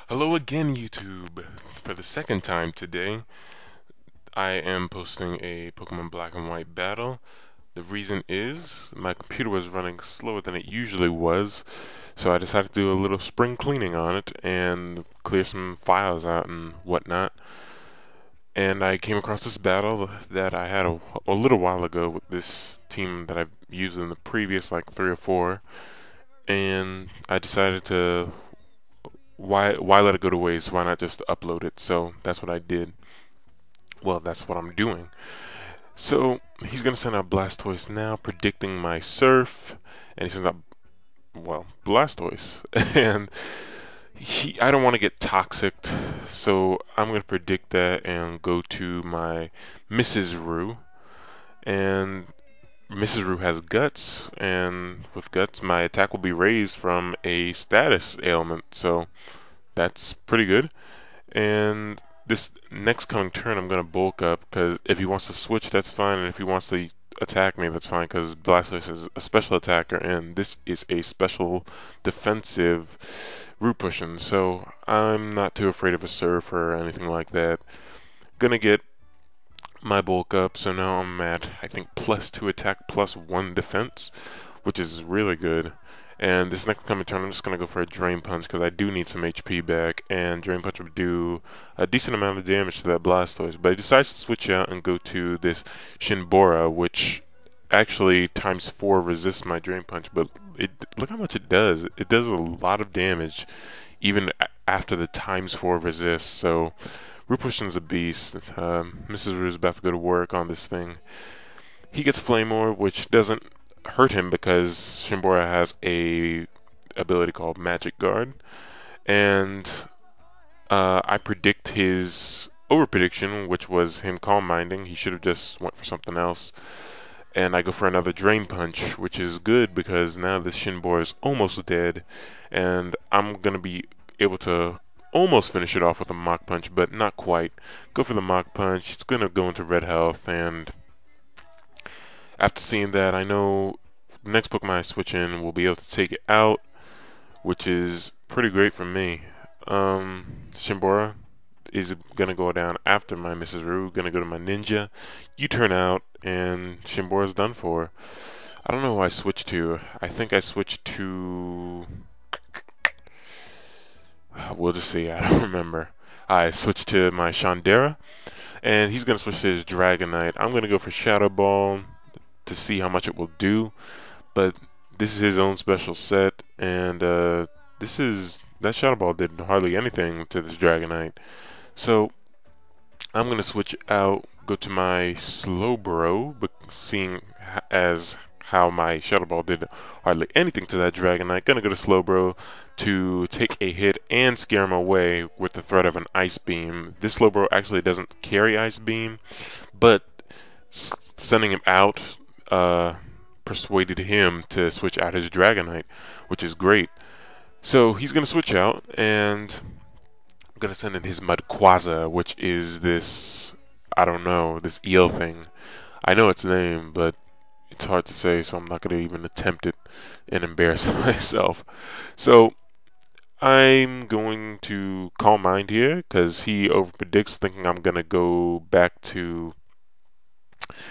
Hello again, YouTube. For the second time today, I am posting a Pokemon Black and White battle. The reason is my computer was running slower than it usually was, so I decided to do a little spring cleaning on it and clear some files out and whatnot. And I came across this battle that I had a little while ago with this team that I've used in the previous like 3 or 4, and I decided to why let it go to waste? Why not just upload it? So that's what I did. Well, that's what I'm doing. So he's gonna send out Blastoise now, predicting my Surf, and he sends out Blastoise, and I don't want to get toxic, so I'm gonna predict that and go to my Mrs. Rue, and Mrs. Rue has Guts, and with Guts, my attack will be raised from a status ailment, so that's pretty good. And this next coming turn, I'm going to bulk up, because if he wants to switch, that's fine, and if he wants to attack me, that's fine, because Blastoise is a special attacker, and this is a special defensive root pushing, so I'm not too afraid of a Surf or anything like that. Gonna get my bulk up, so now I'm at, I think, +2 attack, +1 defense, which is really good. And this next coming turn, I'm just going to go for a Drain Punch because I do need some HP back, and Drain Punch would do a decent amount of damage to that Blastoise. But he decides to switch out and go to this Shinbora, which actually ×4 resists my Drain Punch, but look how much it does. It does a lot of damage, even after the ×4 resist, so Root Pushing's a beast. Mrs. Rue is about to go to work on this thing. He gets Flame Orb, which doesn't hurt him because Shinbora has a ability called Magic Guard, and I predict his over prediction, which was him Calm Minding. He should have just went for something else, and I go for another Drain Punch, which is good because now this Shinbora is almost dead, and I'm gonna be able to almost finish it off with a Mach Punch, but not quite. Go for the Mach Punch. It's gonna go into red health, and after seeing that, I know the next Pokemon I switch in will be able to take it out, which is pretty great for me. Shinbora is gonna go down after my Mrs. Rue, gonna go to my Ninja. You turn out, and Shinbora's done for. I don't know who I switched to. I think I switched to... We'll just see, I don't remember. I switched to my Shandera, and he's gonna switch to his Dragonite. I'm gonna go for Shadow Ball to see how much it will do, but this is his own special set, and that Shadow Ball did hardly anything to this Dragonite. So I'm gonna switch out, go to my Slowbro, but seeing as how my Shadow Ball did hardly anything to that Dragonite, gonna go to Slowbro to take a hit and scare him away with the threat of an Ice Beam. This Slowbro actually doesn't carry Ice Beam, but sending him out persuaded him to switch out his Dragonite, which is great. So he's going to switch out, and I'm going to send in his Mudquaza, which is this, I don't know, this eel thing. I know its name, but it's hard to say, so I'm not going to even attempt it and embarrass myself. So I'm going to Calm Mind here, because he overpredicts, thinking I'm going to go back to...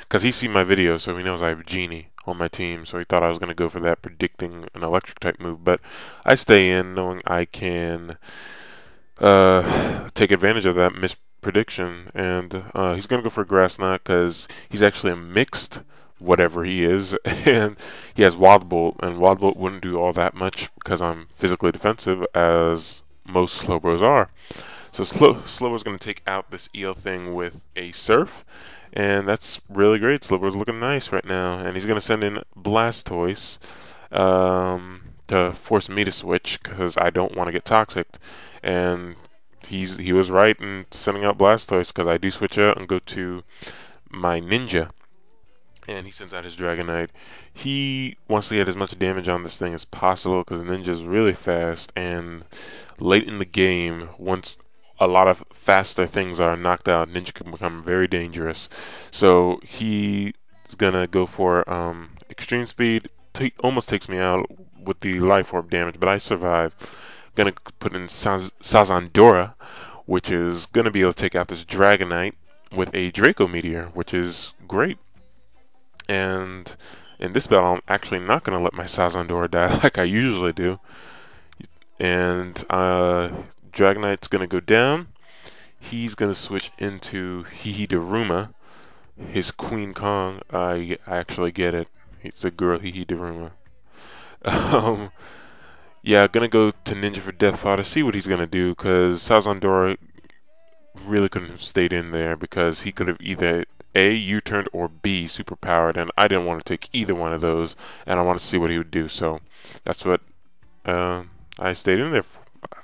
Because he's seen my video, so he knows I have Genie on my team, so he thought I was going to go for that, predicting an electric type move. But I stay in, knowing I can take advantage of that misprediction. And he's going to go for a Grass Knot, because he's actually a mixed whatever he is, and he has Wild Bolt, and Wild Bolt wouldn't do all that much because I'm physically defensive, as most Slowbros are. So Slowbro's going to take out this eel thing with a Surf, and that's really great. Slowbro's looking nice right now, and he's going to send in Blastoise to force me to switch because I don't want to get toxic. And he was right in sending out Blastoise, because I do switch out and go to my Ninja. And he sends out his Dragonite. He wants to get as much damage on this thing as possible because Ninja is really fast, and late in the game, once a lot of faster things are knocked out, Ninja can become very dangerous. So he's gonna go for Extreme Speed. Almost takes me out with the Life Orb damage, but I survive. gonna put in Sazandora, which is gonna be able to take out this Dragonite with a Draco Meteor, which is great. And in this battle, I'm actually not gonna let my Sazandora die like I usually do. And Dragonite's gonna go down. He's gonna switch into Hihidaruma, his Queen Kong. I actually get it. It's a girl Hihidaruma. Yeah, gonna go to Ninja for Deathfall to see what he's gonna do, because Sazandora really couldn't have stayed in there, because he could have either A, U-turned, or B, superpowered, and I didn't want to take either one of those, and I want to see what he would do, so that's what I stayed in there.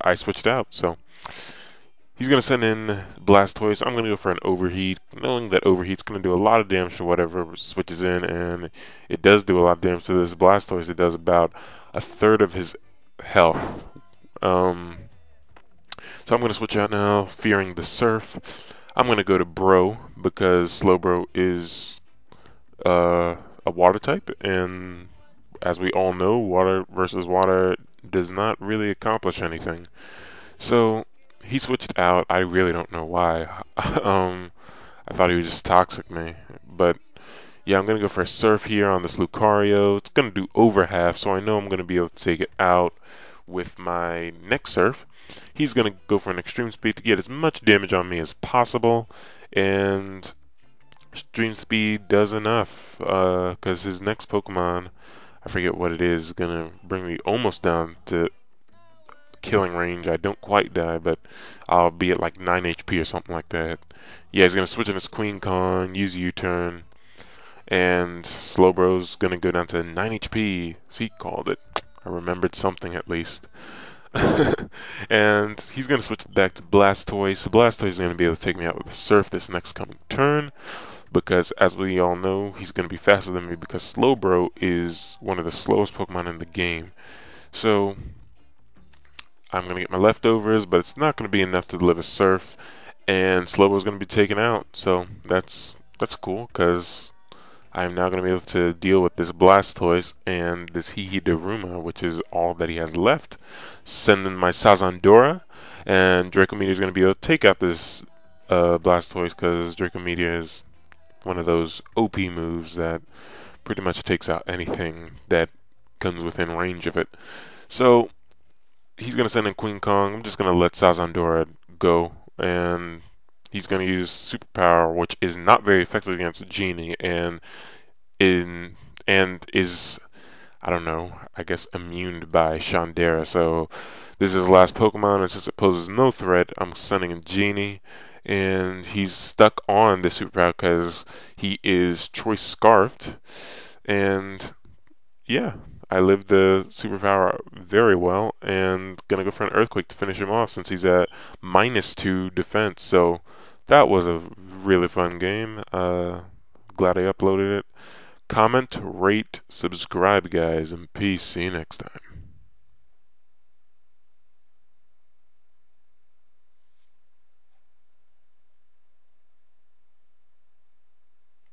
I switched out, so he's going to send in Blastoise. I'm going to go for an Overheat, knowing that Overheat's going to do a lot of damage to whatever switches in, and it does do a lot of damage to this Blastoise. It does about a third of his health. So I'm going to switch out now, fearing the Surf. I'm going to go to Bro, because Slowbro is a water type, and as we all know, water versus water does not really accomplish anything. So he switched out. I really don't know why. I thought he was just toxic me. But yeah, I'm going to go for a Surf here on this Lucario. It's going to do over half, so I know I'm going to be able to take it out with my next Surf. He's going to go for an Extreme Speed to get as much damage on me as possible. And Extreme Speed does enough, because his next Pokemon, I forget what it is going to bring me almost down to killing range. I don't quite die, but I'll be at like 9 HP or something like that. Yeah, he's going to switch in his Queen Kong, use U-turn, and Slowbro's going to go down to 9 HP. See, called it. I remembered something at least. And he's going to switch back to Blastoise. So Blastoise is going to be able to take me out with a Surf this next coming turn, because as we all know, he's going to be faster than me, because Slowbro is one of the slowest Pokemon in the game. So I'm going to get my leftovers, but it's not going to be enough to deliver Surf, and Slowbro is going to be taken out. So that's cool, because I'm now going to be able to deal with this Blastoise and this Hihidaruma, which is all that he has left. Send in my Sazandora, and Draco Meteor is going to be able to take out this Blastoise, because Draco Meteor is one of those OP moves that pretty much takes out anything that comes within range of it. So he's going to send in Queen Kong. I'm just going to let Sazandora go, and he's going to use Superpower, which is not very effective against Genie, and is, I don't know, I guess immune by Shandera. So this is his last Pokemon, and since it poses no threat, I'm sending in Genie, and he's stuck on the Superpower because he is Choice Scarfed, and yeah, I lived the Superpower very well, and gonna go for an Earthquake to finish him off since he's at -2 defense. So that was a really fun game. Glad I uploaded it. Comment, rate, subscribe, guys, and peace. See you next time.